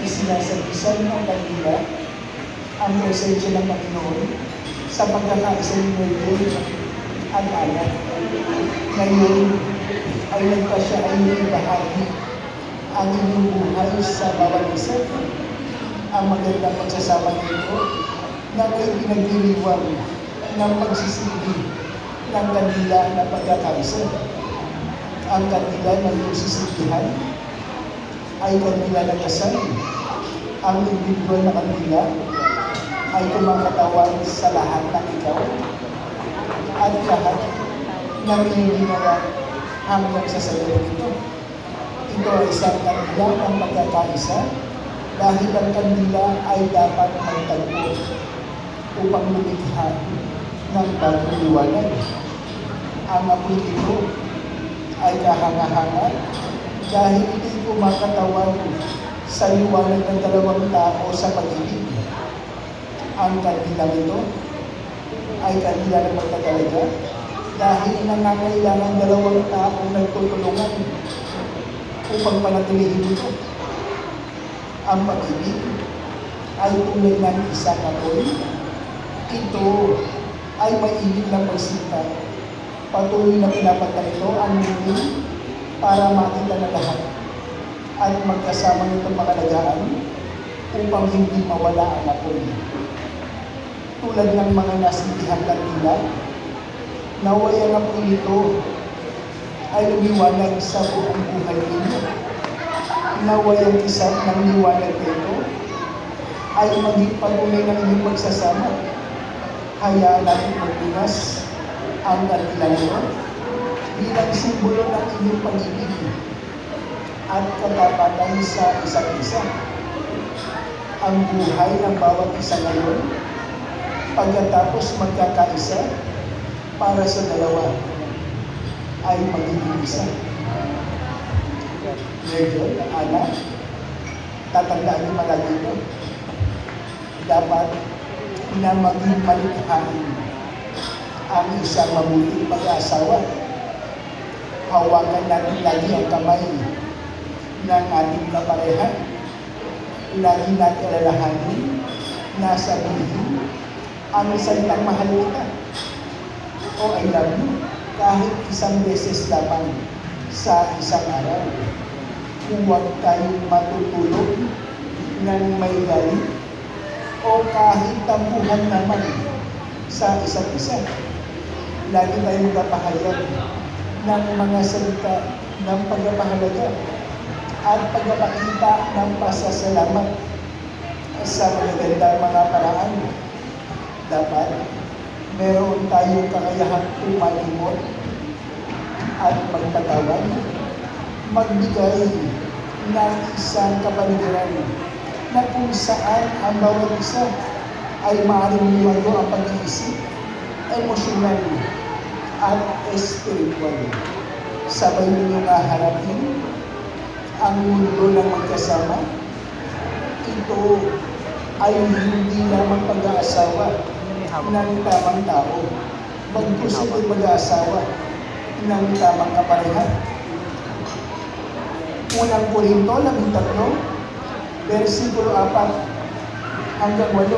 isinasabisan ng kanila ang presensya ng Panginoon sa pagkakaisa ni Mary at anak. Ngayon ay nagpasya ay ibahagi ang inyong buhay sa bawat isa. Ang magandang pagsasama nito na may pinagdiriwang ng pagsisilbi ng kanila na pagkakaisa. Ang kanila na pagsisilbihan ay kanila na kasal. Ang individual na kanila ay kumakatawan sa lahat ng ikaw at lahat ng iyong ginawa hanggang sa sayo ito. Ito ay isang kanila ng pagkakaisa dahil ang kanila ay dapat magtagpo upang lumikha ng bagong liwanag. Ang apoy ito ay kahanga-hanga dahil ito'y kumakatawan sa liwanag ng dalawang tao sa pag-ibig. Ang kanila ito ay kanila ng pagkakalaga dahil nangangailangan dalawang taong nagtutulungan upang panatilihin ito. Ang pag-ibig ay tulad ng isang apoy. Ito ay mainit na pagsinta. Patuloy na pinapatay ito ang mundo para makita na lahat at magkasama nitong makalagaan upang hindi mawala ang apoy. Tulad ng mga nasindihan kanila, naway ang apoy nito ay lumiwanag sa buong buhay ninyo. Naway ang isa ng liwanag nito ay maging patuloy ng inyong magsasama. Hayaan natin magbigas ang kanilang ito bilang simbolo ng inyong pag-ibig at katapatan sa isa't isa. Ang buhay ng bawat isa ngayon pagkatapos magkakaisa para sa dalawa ay magiging isa. Ngayon, anak, tatandaan niyo malagi ito. Dapat na maging malikhain ang isang mabuting pag-aasawa. Hawakan natin lagi ang kamay ng ating kapareha. Lagi natin alalahanin na sabihin ang salitang mahal kita o I love you kahit isang beses lamang sa isang araw. Huwag tayong matutulog ng may galit o kahit tampuhan naman sa isa't isa. Lagi tayong magpapahayag ng mga salita ng pagpapahalaga at pagpapakita ng pasasalamat sa magagandang mga paraan. Dapat meron tayong kakayahang umalimot at magpatawad, magbigay ng isang kapaligiran na kung saan ang bawat isa ay maaaring lumago ang pag-iisip, emosyonal at espiritual. Sabay ninyong haharapin ang mundo ng magkasama. Ito ay hindi lamang pag-aasawa ng tamang tao, bagkus ito'y pag-aasawa ng tamang kapareha. Unang Korinto 13, versikulo 4 hanggang 8.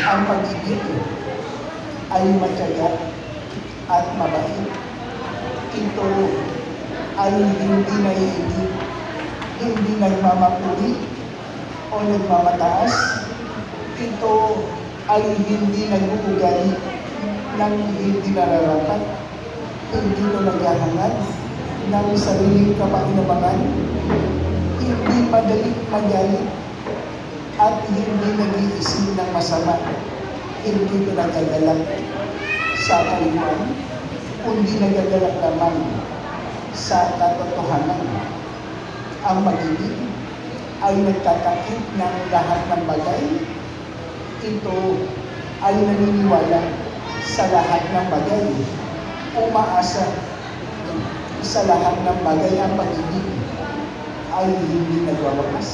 Ang pag-ibig ay matyaga at mabait. Ito ay hindi naiinggit, hindi nagmamapuri o nagmamataas. Ito ay hindi nag-uugali ng hindi nararapat. Hindi ito naghahangad ng sariling kapakinabangan. Hindi madaling magalit at hindi nag-iisip ng masama. Hindi ito nagagalak sa kalimutan, kundi nagagalak naman sa katotohanan. Ang pag-ibig ay nagtatakip ng lahat ng bagay. Ito ay naniniwala sa lahat ng bagay. Umaasa sa lahat ng bagay. Ang pag-ibig ay hindi nagwawakas.